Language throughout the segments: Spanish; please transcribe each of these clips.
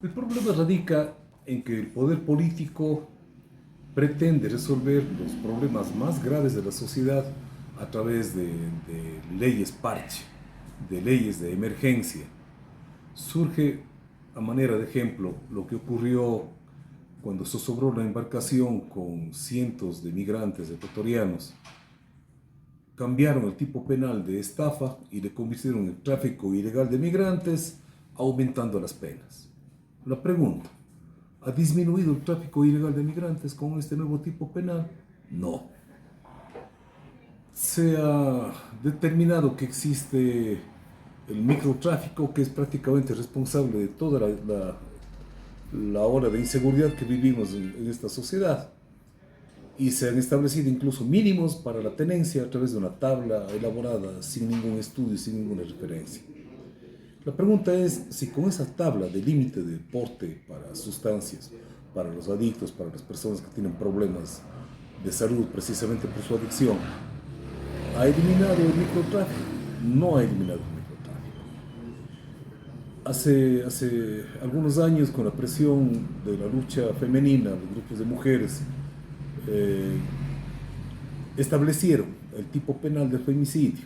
El problema radica en que el poder político pretende resolver los problemas más graves de la sociedad a través de leyes parche, de leyes de emergencia. Surge, a manera de ejemplo, lo que ocurrió cuando zozobró la embarcación con cientos de migrantes ecuatorianos. Cambiaron el tipo penal de estafa y le convirtieron en tráfico ilegal de migrantes, aumentando las penas. La pregunta: ¿ha disminuido el tráfico ilegal de migrantes con este nuevo tipo penal? No. Se ha determinado que existe el microtráfico, que es prácticamente responsable de toda la ola de inseguridad que vivimos en esta sociedad. Y se han establecido incluso mínimos para la tenencia a través de una tabla elaborada sin ningún estudio, sin ninguna referencia. La pregunta es si con esa tabla de límite de porte para sustancias, para los adictos, para las personas que tienen problemas de salud precisamente por su adicción, ¿ha eliminado el microtráfico? No ha eliminado el microtráfico. Hace algunos años, con la presión de la lucha femenina, los grupos de mujeres eh, establecieron el tipo penal de femicidio.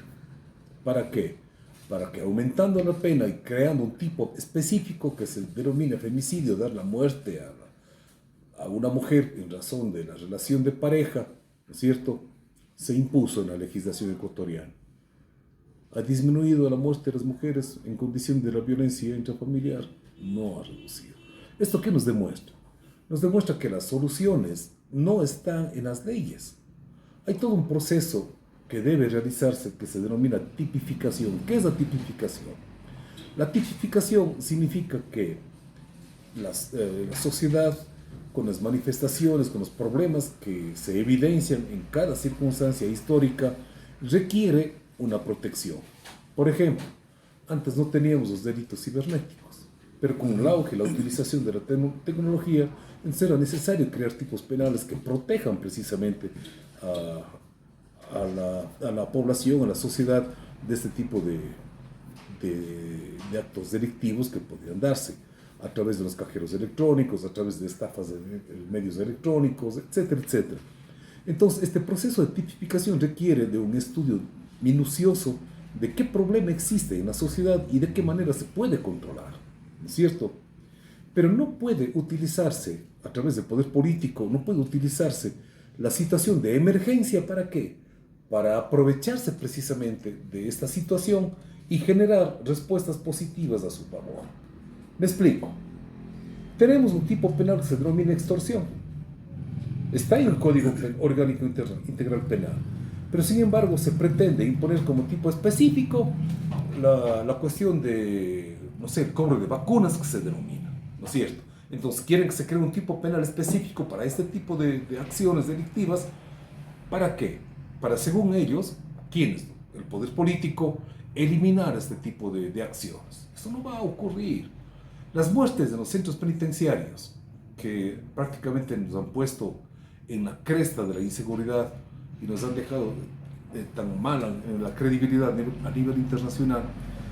¿Para qué? Para que, aumentando la pena y creando un tipo específico que se denomina femicidio, dar la muerte a una mujer en razón de la relación de pareja, ¿no es cierto?, se impuso en la legislación ecuatoriana. ¿Ha disminuido la muerte de las mujeres en condición de la violencia intrafamiliar? No ha reducido. ¿Esto qué nos demuestra? Nos demuestra que las soluciones no están en las leyes. Hay todo un proceso que debe realizarse que se denomina tipificación. ¿Qué es la tipificación? La tipificación significa que la sociedad, con las manifestaciones, con los problemas que se evidencian en cada circunstancia histórica, requiere una protección. Por ejemplo, antes no teníamos los delitos cibernéticos, pero con el auge y la utilización de la tecnología, era necesario crear tipos penales que protejan precisamente a la población, a la sociedad, de este tipo de actos delictivos que podrían darse a través de los cajeros electrónicos, a través de estafas de medios electrónicos, etcétera, etcétera. Entonces, este proceso de tipificación requiere de un estudio minucioso de qué problema existe en la sociedad y de qué manera se puede controlar, ¿no es cierto? Pero no puede utilizarse a través del poder político, no puede utilizarse la situación de emergencia. ¿Para qué? Para aprovecharse precisamente de esta situación y generar respuestas positivas a su favor. Me explico. Tenemos un tipo penal que se denomina extorsión. Está en el Código Orgánico Integral Penal. Pero sin embargo se pretende imponer como tipo específico la cuestión de, no sé, el cobro de vacunas, que se denomina, ¿no es cierto? Entonces quieren que se cree un tipo penal específico para este tipo de acciones delictivas. ¿Para qué? Para, según ellos, ¿quiénes? El poder político, eliminar este tipo de acciones. Eso no va a ocurrir. Las muertes de los centros penitenciarios, que prácticamente nos han puesto en la cresta de la inseguridad y nos han dejado tan mala en la credibilidad a nivel internacional,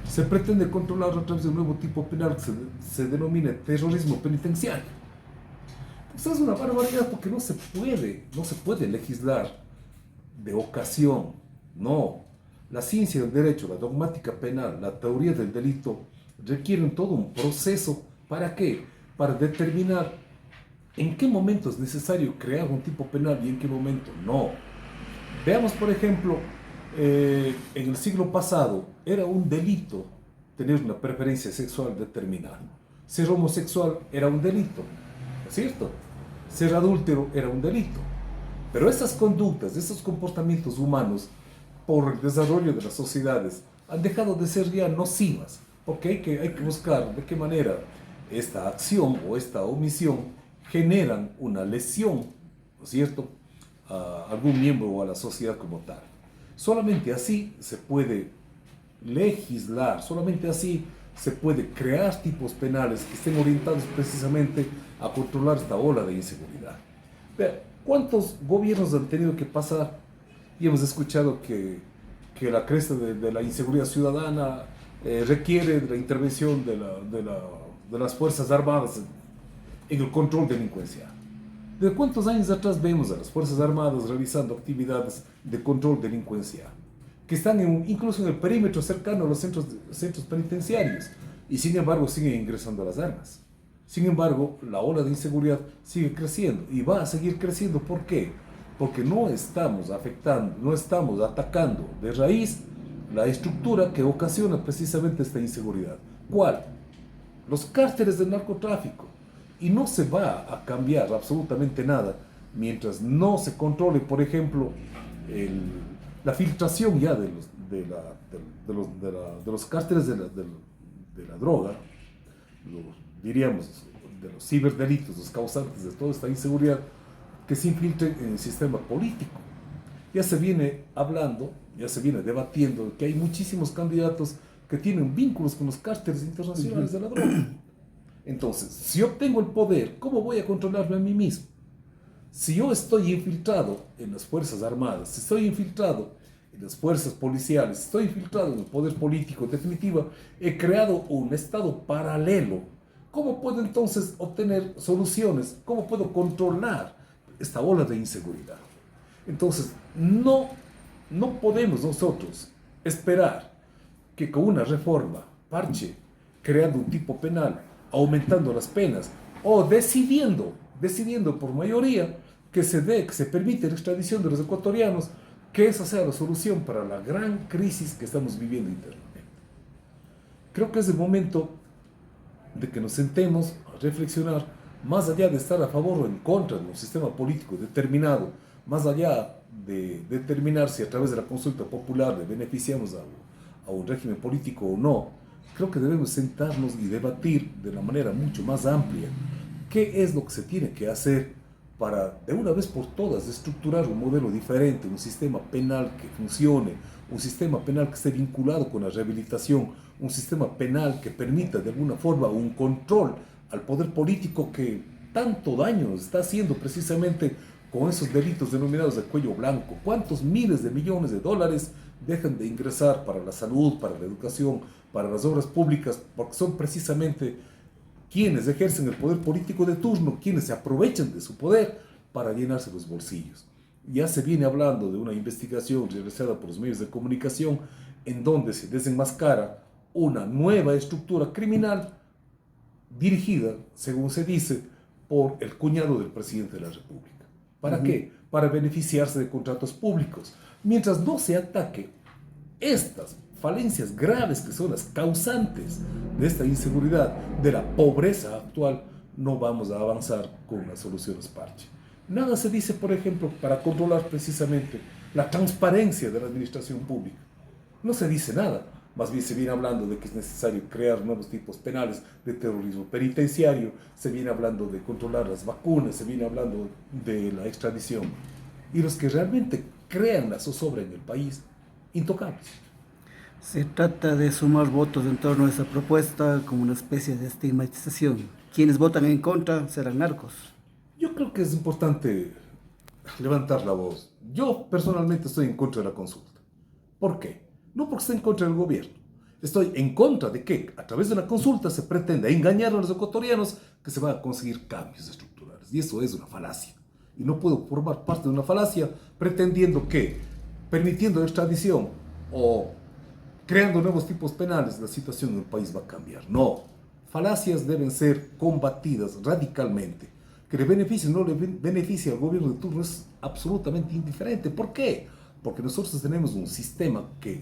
se pretende controlar a través de un nuevo tipo penal que se denomina terrorismo penitenciario. Pues es una barbaridad, porque no se puede legislar de ocasión. No. La ciencia del derecho, la dogmática penal, la teoría del delito requieren todo un proceso. ¿Para qué? Para determinar en qué momento es necesario crear un tipo penal y en qué momento no. Veamos, por ejemplo, en el siglo pasado era un delito tener una preferencia sexual determinada. Ser homosexual era un delito, ¿no es cierto? Ser adúltero era un delito. Pero esas conductas, esos comportamientos humanos, por el desarrollo de las sociedades, han dejado de ser ya nocivas, porque hay que buscar de qué manera esta acción o esta omisión generan una lesión, ¿no es cierto?, a algún miembro o a la sociedad como tal. Solamente así se puede legislar, solamente así se puede crear tipos penales que estén orientados precisamente a controlar esta ola de inseguridad. Vean, ¿cuántos gobiernos han tenido que pasar? Y hemos escuchado que la cresta de la inseguridad ciudadana requiere de la intervención de las Fuerzas Armadas en el control delincuencial. ¿De cuántos años atrás vemos a las Fuerzas Armadas realizando actividades de control delincuencial? Que están incluso en el perímetro cercano a los centros penitenciarios y sin embargo siguen ingresando a las armas. Sin embargo, la ola de inseguridad sigue creciendo y va a seguir creciendo. ¿Por qué? Porque no estamos afectando, no estamos atacando de raíz la estructura que ocasiona precisamente esta inseguridad. ¿Cuál? Los cárteles del narcotráfico. Y no se va a cambiar absolutamente nada mientras no se controle, por ejemplo, la filtración ya de los cárteles de la droga, diríamos, de los ciberdelitos, los causantes de toda esta inseguridad, que se infiltren en el sistema político. Ya se viene hablando, ya se viene debatiendo que hay muchísimos candidatos que tienen vínculos con los cárteles internacionales de la droga. Entonces, si yo tengo el poder, ¿cómo voy a controlarme a mí mismo? Si yo estoy infiltrado en las Fuerzas Armadas, si estoy infiltrado en las fuerzas policiales, si estoy infiltrado en el poder político, en definitiva, he creado un estado paralelo. ¿Cómo puedo entonces obtener soluciones? ¿Cómo puedo controlar esta ola de inseguridad? Entonces, no podemos nosotros esperar que con una reforma, parche, creando un tipo penal, aumentando las penas o decidiendo por mayoría que se permite la extradición de los ecuatorianos, que esa sea la solución para la gran crisis que estamos viviendo internamente. Creo que es el momento de que nos sentemos a reflexionar, más allá de estar a favor o en contra de un sistema político determinado, más allá de determinar si a través de la consulta popular le beneficiamos a un régimen político o no. Creo que debemos sentarnos y debatir de una manera mucho más amplia qué es lo que se tiene que hacer para, de una vez por todas, estructurar un modelo diferente, un sistema penal que funcione, un sistema penal que esté vinculado con la rehabilitación, un sistema penal que permita de alguna forma un control al poder político que tanto daño nos está haciendo precisamente con esos delitos denominados de cuello blanco. ¿Cuántos miles de millones de dólares dejan de ingresar para la salud, para la educación, para las obras públicas? Porque son precisamente quienes ejercen el poder político de turno, quienes se aprovechan de su poder para llenarse los bolsillos. Ya se viene hablando de una investigación realizada por los medios de comunicación en donde se desenmascara una nueva estructura criminal dirigida, según se dice, por el cuñado del presidente de la República. ¿Para qué? Para beneficiarse de contratos públicos. Mientras no se ataque estas falencias graves que son las causantes de esta inseguridad, de la pobreza actual, no vamos a avanzar con las soluciones parche. Nada se dice, por ejemplo, para controlar precisamente la transparencia de la administración pública. No se dice nada. Más bien se viene hablando de que es necesario crear nuevos tipos penales de terrorismo penitenciario, se viene hablando de controlar las vacunas, se viene hablando de la extradición. Y los que realmente crean la zozobra en el país, intocables. Se trata de sumar votos en torno a esa propuesta como una especie de estigmatización. Quienes votan en contra serán narcos. Yo creo que es importante levantar la voz. Yo personalmente estoy en contra de la consulta. ¿Por qué? No porque esté en contra del gobierno. Estoy en contra de que a través de la consulta se pretenda engañar a los ecuatorianos que se van a conseguir cambios estructurales. Y eso es una falacia. Y no puedo formar parte de una falacia pretendiendo que, permitiendo la extradición o creando nuevos tipos penales, la situación en el país va a cambiar. No. Falacias deben ser combatidas radicalmente. Que le beneficie o no le beneficie al gobierno de turno es absolutamente indiferente. ¿Por qué? Porque nosotros tenemos un sistema que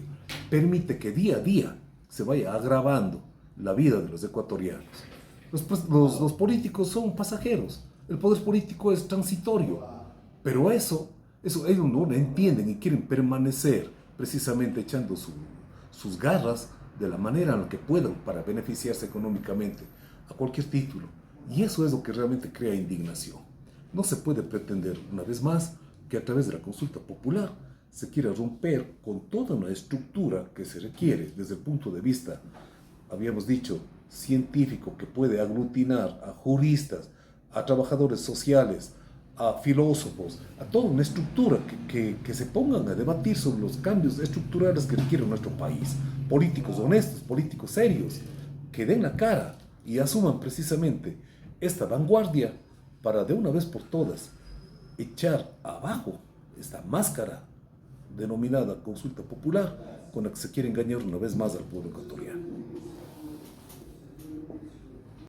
permite que día a día se vaya agravando la vida de los ecuatorianos. Los políticos son pasajeros, el poder político es transitorio, pero eso ellos no lo entienden y quieren permanecer precisamente echando sus garras de la manera en la que puedan para beneficiarse económicamente a cualquier título. Y eso es lo que realmente crea indignación. No se puede pretender, una vez más, que a través de la consulta popular se quiera romper con toda una estructura que se requiere desde el punto de vista, habíamos dicho, científico, que puede aglutinar a juristas, a trabajadores sociales, a filósofos, a toda una estructura que se pongan a debatir sobre los cambios estructurales que requiere nuestro país. Políticos honestos, políticos serios, que den la cara y asuman precisamente esta vanguardia para de una vez por todas echar abajo esta máscara denominada consulta popular con la que se quiere engañar una vez más al pueblo ecuatoriano.